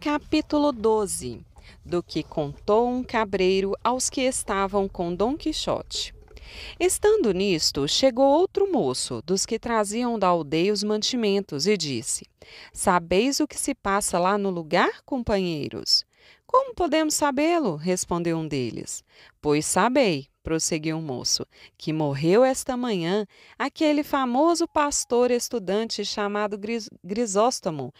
Capítulo 12. Do que contou um cabreiro aos que estavam com Dom Quixote. Estando nisto, chegou outro moço, dos que traziam da aldeia os mantimentos, e disse: Sabeis o que se passa lá no lugar, companheiros? Como podemos sabê-lo? Respondeu um deles. Pois sabei, prosseguiu o moço, que morreu esta manhã aquele famoso pastor estudante chamado Grisóstomo,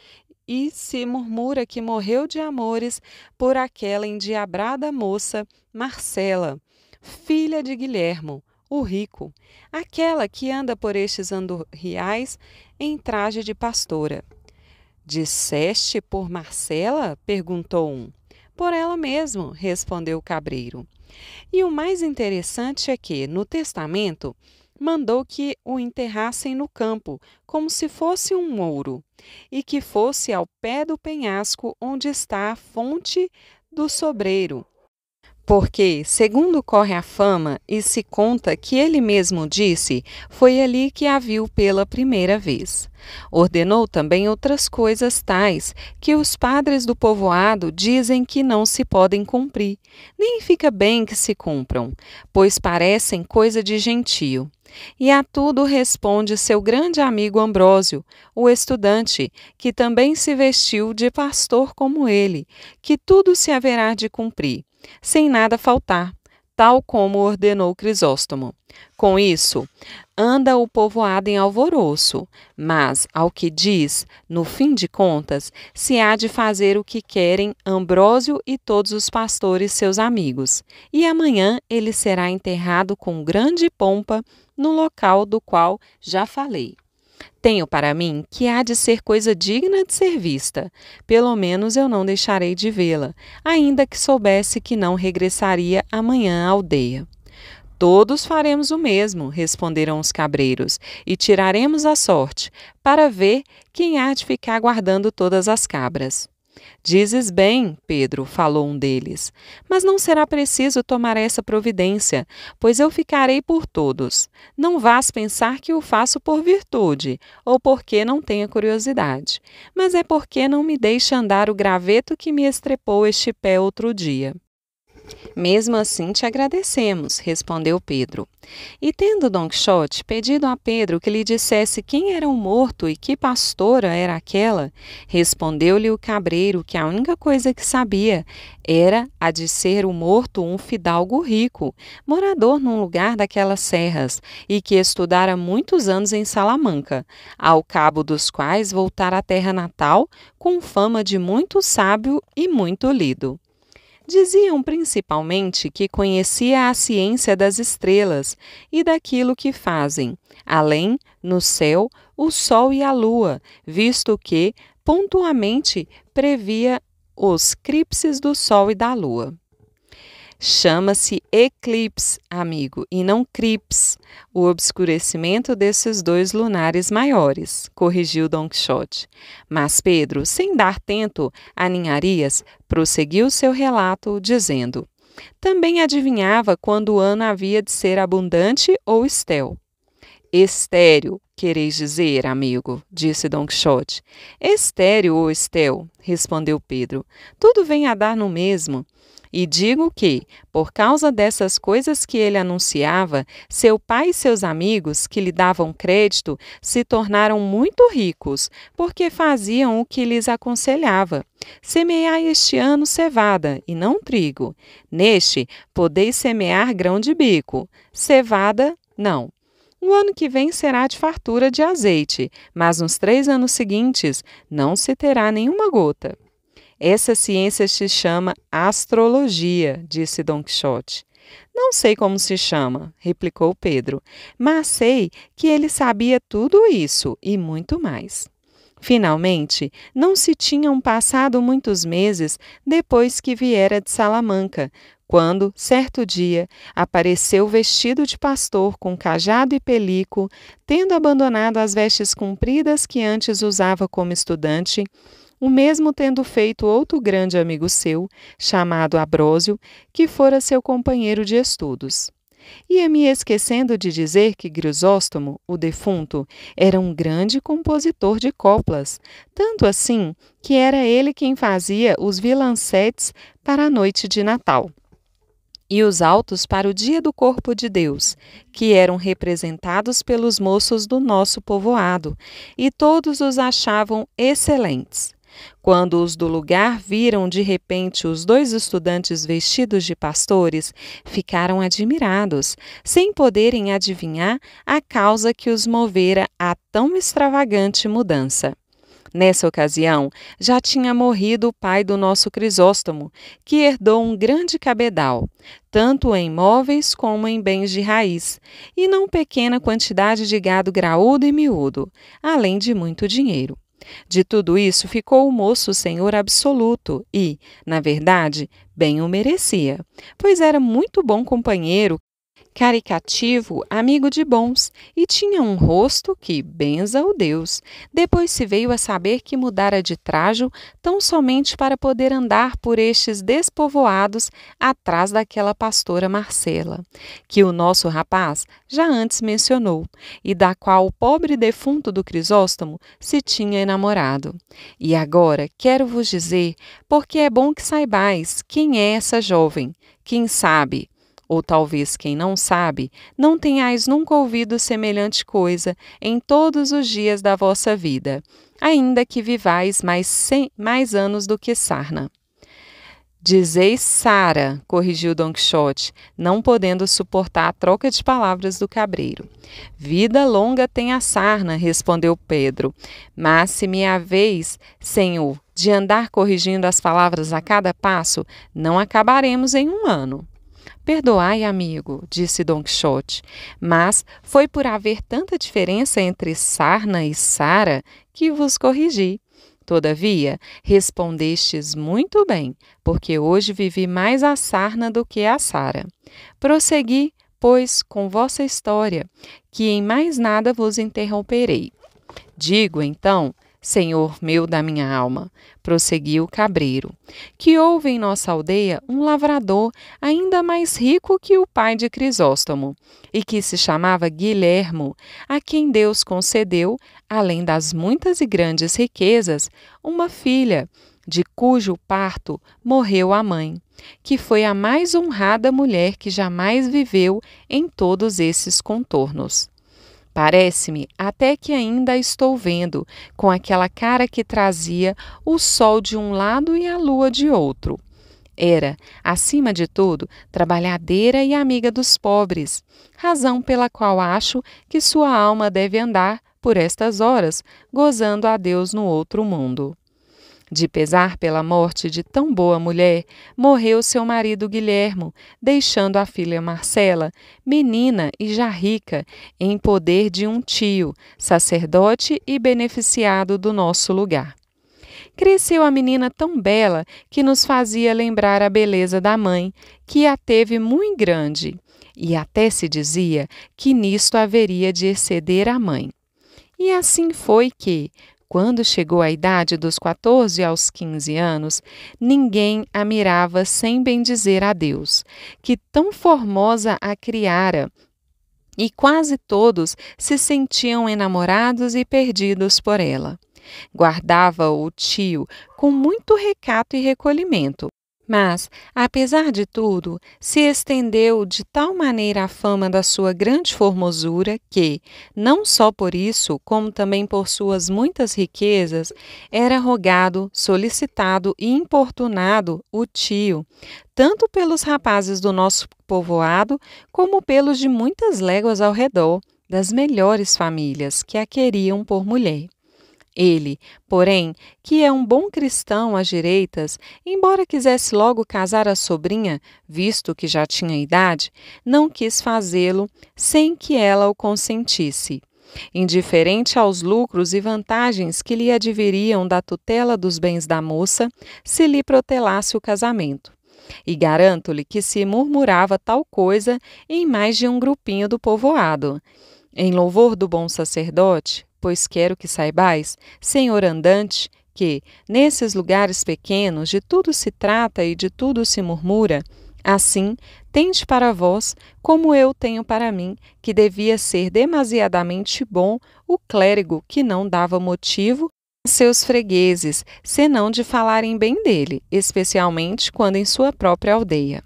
e se murmura que morreu de amores por aquela endiabrada moça, Marcela, filha de Guilhermo, o rico, aquela que anda por estes andorriais em traje de pastora. Disseste por Marcela? Perguntou um. Por ela mesmo, respondeu o cabreiro. E o mais interessante é que, no testamento, mandou que o enterrassem no campo, como se fosse um mouro, e que fosse ao pé do penhasco onde está a fonte do sobreiro. Porque, segundo corre a fama e se conta que ele mesmo disse, foi ali que a viu pela primeira vez. Ordenou também outras coisas tais que os padres do povoado dizem que não se podem cumprir, nem fica bem que se cumpram, pois parecem coisa de gentio. E a tudo responde seu grande amigo Ambrósio, o estudante, que também se vestiu de pastor como ele, que tudo se haverá de cumprir, sem nada faltar, tal como ordenou Crisóstomo. Com isso, anda o povoado em alvoroço, mas, ao que diz, no fim de contas, se há de fazer o que querem Ambrósio e todos os pastores seus amigos, e amanhã ele será enterrado com grande pompa no local do qual já falei. Tenho para mim que há de ser coisa digna de ser vista. Pelo menos eu não deixarei de vê-la, ainda que soubesse que não regressaria amanhã à aldeia. Todos faremos o mesmo, responderam os cabreiros, e tiraremos a sorte, para ver quem há de ficar guardando todas as cabras. Dizes bem, Pedro, falou um deles, mas não será preciso tomar essa providência, pois eu ficarei por todos. Não vás pensar que o faço por virtude, ou porque não tenha curiosidade, mas é porque não me deixa andar o graveto que me estrepou este pé outro dia. Mesmo assim te agradecemos, respondeu Pedro. E tendo Dom Quixote pedido a Pedro que lhe dissesse quem era o morto e que pastora era aquela, respondeu-lhe o cabreiro que a única coisa que sabia era a de ser o morto um fidalgo rico, morador num lugar daquelas serras, e que estudara muitos anos em Salamanca, ao cabo dos quais voltara à terra natal com fama de muito sábio e muito lido. Diziam principalmente que conhecia a ciência das estrelas e daquilo que fazem, além, no céu, o sol e a lua, visto que, pontualmente, previa os eclipses do sol e da lua. Chama-se eclipse, amigo, e não crips, o obscurecimento desses dois lunares maiores, corrigiu Dom Quixote. Mas Pedro, sem dar tento a ninharias, prosseguiu seu relato, dizendo: Também adivinhava quando o ano havia de ser abundante ou estel. Estéreo, quereis dizer, amigo, disse Dom Quixote. Estéreo ou estel, respondeu Pedro. Tudo vem a dar no mesmo. E digo que, por causa dessas coisas que ele anunciava, seu pai e seus amigos, que lhe davam crédito, se tornaram muito ricos, porque faziam o que lhes aconselhava. Semeai este ano cevada, e não trigo. Neste, podeis semear grão de bico. Cevada, não. O ano que vem será de fartura de azeite, mas nos 3 anos seguintes não se terá nenhuma gota. Essa ciência se chama astrologia, disse Dom Quixote. Não sei como se chama, replicou Pedro, mas sei que ele sabia tudo isso e muito mais. Finalmente, não se tinham passado muitos meses depois que viera de Salamanca, quando, certo dia, apareceu vestido de pastor com cajado e pelico, tendo abandonado as vestes compridas que antes usava como estudante, o mesmo tendo feito outro grande amigo seu, chamado Ambrósio, que fora seu companheiro de estudos. Ia me esquecendo de dizer que Grisóstomo, o defunto, era um grande compositor de coplas, tanto assim que era ele quem fazia os violoncetes para a noite de Natal e os autos para o Dia do Corpo de Deus, que eram representados pelos moços do nosso povoado, e todos os achavam excelentes. Quando os do lugar viram de repente os dois estudantes vestidos de pastores, ficaram admirados, sem poderem adivinhar a causa que os movera a tão extravagante mudança. Nessa ocasião, já tinha morrido o pai do nosso Crisóstomo, que herdou um grande cabedal, tanto em móveis como em bens de raiz, e não pequena quantidade de gado graúdo e miúdo, além de muito dinheiro. De tudo isso ficou o moço senhor absoluto e, na verdade, bem o merecia, pois era muito bom companheiro, caricativo, amigo de bons, e tinha um rosto que, benza o Deus. Depois se veio a saber que mudara de trajo tão somente para poder andar por estes despovoados atrás daquela pastora Marcela, que o nosso rapaz já antes mencionou, e da qual o pobre defunto do Crisóstomo se tinha enamorado. E agora quero vos dizer, porque é bom que saibais quem é essa jovem, quem sabe, ou talvez quem não sabe, não tenhais nunca ouvido semelhante coisa em todos os dias da vossa vida, ainda que vivais mais anos do que sarna. Dizeis Sara, corrigiu Dom Quixote, não podendo suportar a troca de palavras do cabreiro. Vida longa tem a sarna, respondeu Pedro, mas se me haveis, Senhor, de andar corrigindo as palavras a cada passo, não acabaremos em um ano. Perdoai, amigo, disse Dom Quixote, mas foi por haver tanta diferença entre sarna e Sara que vos corrigi. Todavia, respondestes muito bem, porque hoje vivi mais a sarna do que a Sara. Prossegui, pois, com vossa história, que em mais nada vos interromperei. Digo, então, Senhor meu da minha alma, prosseguiu o cabreiro, que houve em nossa aldeia um lavrador ainda mais rico que o pai de Crisóstomo, e que se chamava Guilhermo, a quem Deus concedeu, além das muitas e grandes riquezas, uma filha, de cujo parto morreu a mãe, que foi a mais honrada mulher que jamais viveu em todos esses contornos. Parece-me até que ainda a estou vendo, com aquela cara que trazia o sol de um lado e a lua de outro. Era, acima de tudo, trabalhadeira e amiga dos pobres, razão pela qual acho que sua alma deve andar, por estas horas, gozando a Deus no outro mundo. De pesar pela morte de tão boa mulher, morreu seu marido Guilhermo, deixando a filha Marcela, menina e já rica, em poder de um tio, sacerdote e beneficiado do nosso lugar. Cresceu a menina tão bela que nos fazia lembrar a beleza da mãe, que a teve muito grande, e até se dizia que nisto haveria de exceder a mãe. E assim foi que, quando chegou à idade dos 14 aos 15 anos, ninguém a mirava sem bendizer a Deus, que tão formosa a criara, e quase todos se sentiam enamorados e perdidos por ela. Guardava-o o tio com muito recato e recolhimento. Mas, apesar de tudo, se estendeu de tal maneira a fama da sua grande formosura que, não só por isso, como também por suas muitas riquezas, era rogado, solicitado e importunado o tio, tanto pelos rapazes do nosso povoado, como pelos de muitas léguas ao redor, das melhores famílias que a queriam por mulher. Ele, porém, que é um bom cristão às direitas, embora quisesse logo casar a sobrinha, visto que já tinha idade, não quis fazê-lo sem que ela o consentisse. Indiferente aos lucros e vantagens que lhe adviriam da tutela dos bens da moça, se lhe protelasse o casamento. E garanto-lhe que se murmurava tal coisa em mais de um grupinho do povoado. Em louvor do bom sacerdote, pois quero que saibais, senhor andante, que, nesses lugares pequenos, de tudo se trata e de tudo se murmura, Assim, tende para vós, como eu tenho para mim, que devia ser demasiadamente bom o clérigo que não dava motivo a seus fregueses, senão de falarem bem dele, especialmente quando em sua própria aldeia.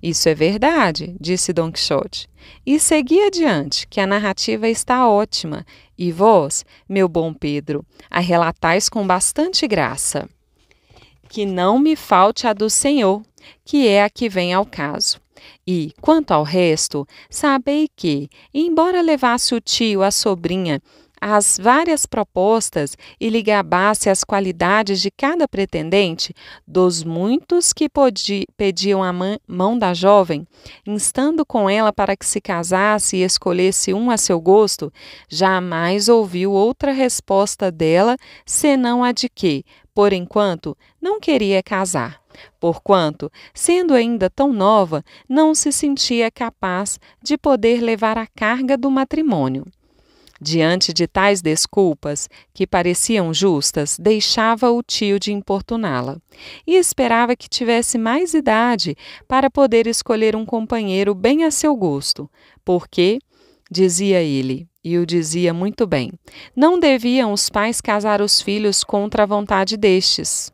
Isso é verdade, disse Dom Quixote. E segui adiante, que a narrativa está ótima, e vós, meu bom Pedro, a relatais com bastante graça. Que não me falte a do Senhor, que é a que vem ao caso. E, quanto ao resto, sabei que, embora levasse o tio a sobrinha as várias propostas e lhe gabasse as qualidades de cada pretendente, dos muitos que pediam a mão da jovem, instando com ela para que se casasse e escolhesse um a seu gosto, jamais ouviu outra resposta dela, senão a de que, por enquanto, não queria casar. Porquanto, sendo ainda tão nova, não se sentia capaz de poder levar a carga do matrimônio. Diante de tais desculpas, que pareciam justas, deixava o tio de importuná-la e esperava que tivesse mais idade para poder escolher um companheiro bem a seu gosto, porque, dizia ele, e o dizia muito bem, não deviam os pais casar os filhos contra a vontade destes.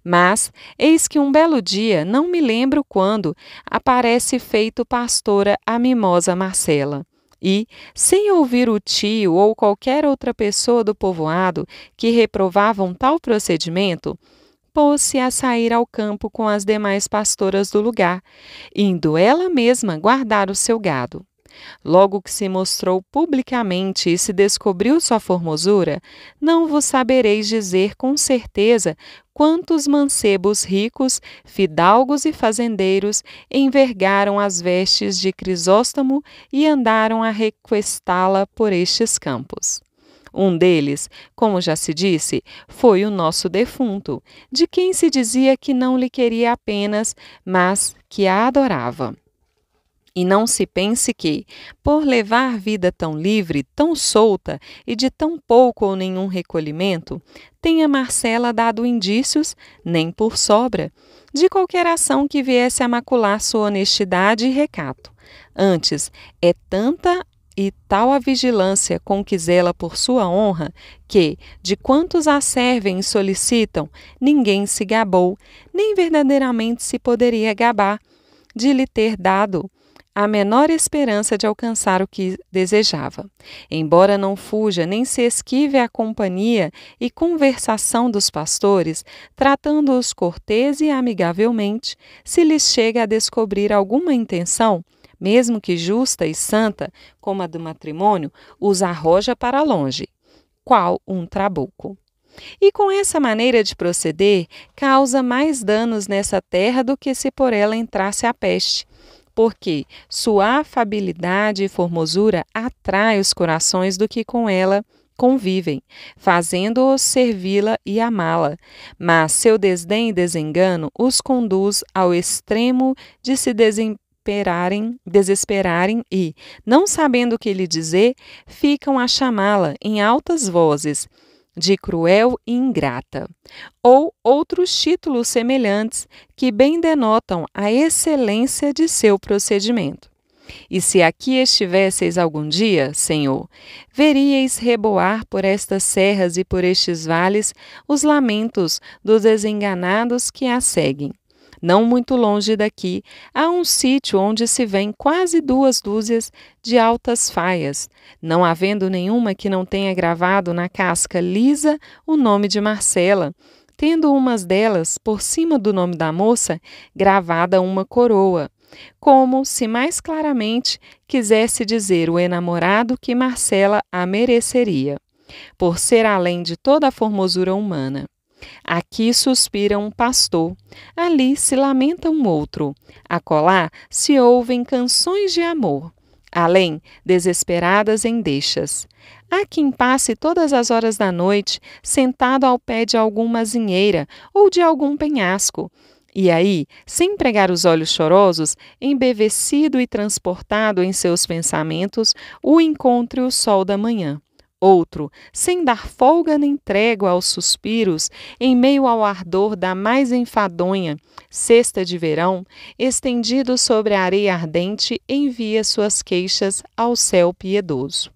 Mas, eis que um belo dia, não me lembro quando, aparece feito pastora a mimosa Marcela. E, sem ouvir o tio ou qualquer outra pessoa do povoado que reprovavam tal procedimento, pôs-se a sair ao campo com as demais pastoras do lugar, indo ela mesma guardar o seu gado. Logo que se mostrou publicamente e se descobriu sua formosura, não vos sabereis dizer com certeza quantos mancebos ricos, fidalgos e fazendeiros envergaram as vestes de Crisóstomo e andaram a requestá-la por estes campos. Um deles, como já se disse, foi o nosso defunto, de quem se dizia que não lhe queria apenas, mas que a adorava. E não se pense que, por levar vida tão livre, tão solta e de tão pouco ou nenhum recolhimento, tenha Marcela dado indícios, nem por sobra, de qualquer ação que viesse a macular sua honestidade e recato. Antes, é tanta e tal a vigilância com que zela por sua honra, que, de quantos a servem e solicitam, ninguém se gabou, nem verdadeiramente se poderia gabar, de lhe ter dado a menor esperança de alcançar o que desejava. Embora não fuja nem se esquive à companhia e conversação dos pastores, tratando-os cortês e amigavelmente, se lhes chega a descobrir alguma intenção, mesmo que justa e santa, como a do matrimônio, os arroja para longe, qual um trabuco. E com essa maneira de proceder, causa mais danos nessa terra do que se por ela entrasse a peste, porque sua afabilidade e formosura atrai os corações do que com ela convivem, fazendo-os servi-la e amá-la, mas seu desdém e desengano os conduz ao extremo de se desesperarem e, não sabendo o que lhe dizer, ficam a chamá-la em altas vozes de cruel e ingrata, ou outros títulos semelhantes que bem denotam a excelência de seu procedimento. E se aqui estivesseis algum dia, Senhor, veríeis reboar por estas serras e por estes vales os lamentos dos desenganados que a seguem. Não muito longe daqui, há um sítio onde se vêem quase 2 dúzias de altas faias, não havendo nenhuma que não tenha gravado na casca lisa o nome de Marcela, tendo umas delas, por cima do nome da moça, gravada uma coroa, como se mais claramente quisesse dizer o enamorado que Marcela a mereceria, por ser além de toda a formosura humana. Aqui suspira um pastor, ali se lamenta um outro, acolá se ouvem canções de amor, além desesperadas endechas. Há quem passe todas as horas da noite sentado ao pé de alguma azinheira ou de algum penhasco, e aí, sem pregar os olhos chorosos, embevecido e transportado em seus pensamentos, o encontre o sol da manhã, Outro, sem dar folga nem trégua aos suspiros, em meio ao ardor da mais enfadonha cesta de verão, estendido sobre a areia ardente, envia suas queixas ao céu piedoso.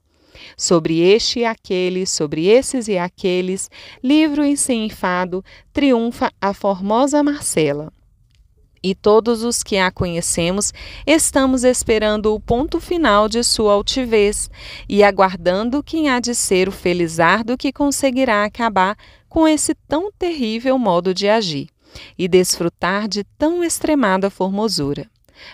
Sobre este e aquele, sobre esses e aqueles, livro e sem enfado, triunfa a formosa Marcela. E todos os que a conhecemos estamos esperando o ponto final de sua altivez e aguardando quem há de ser o felizardo que conseguirá acabar com esse tão terrível modo de agir e desfrutar de tão extremada formosura.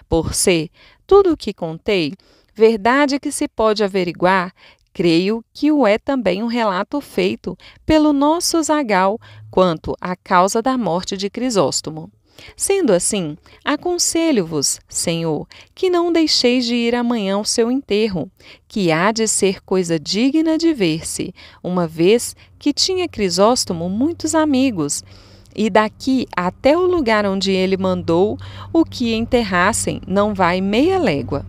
Por ser tudo o que contei, verdade que se pode averiguar, creio que o é também um relato feito pelo nosso Zagal quanto à causa da morte de Crisóstomo. Sendo assim, aconselho-vos, Senhor, que não deixeis de ir amanhã ao seu enterro, que há de ser coisa digna de ver-se, uma vez que tinha Crisóstomo muitos amigos, e daqui até o lugar onde ele mandou o que enterrassem não vai meia légua.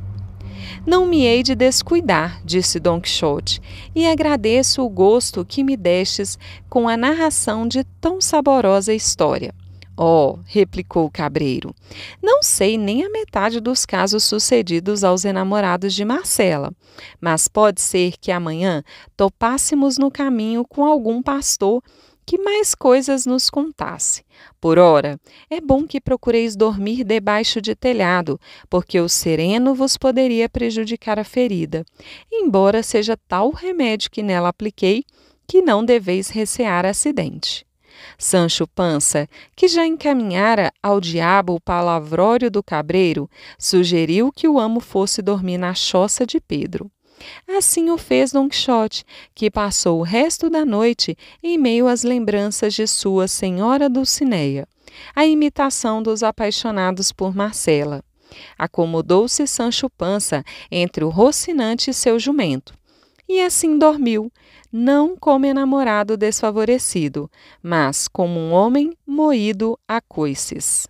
Não me hei de descuidar, disse Dom Quixote, e agradeço o gosto que me destes com a narração de tão saborosa história. Oh, replicou o cabreiro, não sei nem a metade dos casos sucedidos aos enamorados de Marcela, mas pode ser que amanhã topássemos no caminho com algum pastor que mais coisas nos contasse. Por ora, é bom que procureis dormir debaixo de telhado, porque o sereno vos poderia prejudicar a ferida, embora seja tal o remédio que nela apliquei, que não deveis recear acidente. Sancho Pança, que já encaminhara ao diabo o palavrório do cabreiro, sugeriu que o amo fosse dormir na choça de Pedro. Assim o fez Dom Quixote, que passou o resto da noite em meio às lembranças de sua senhora Dulcinea, a imitação dos apaixonados por Marcela. Acomodou-se Sancho Pança entre o Rocinante e seu jumento, e assim dormiu, não como enamorado desfavorecido, mas como um homem moído a coices.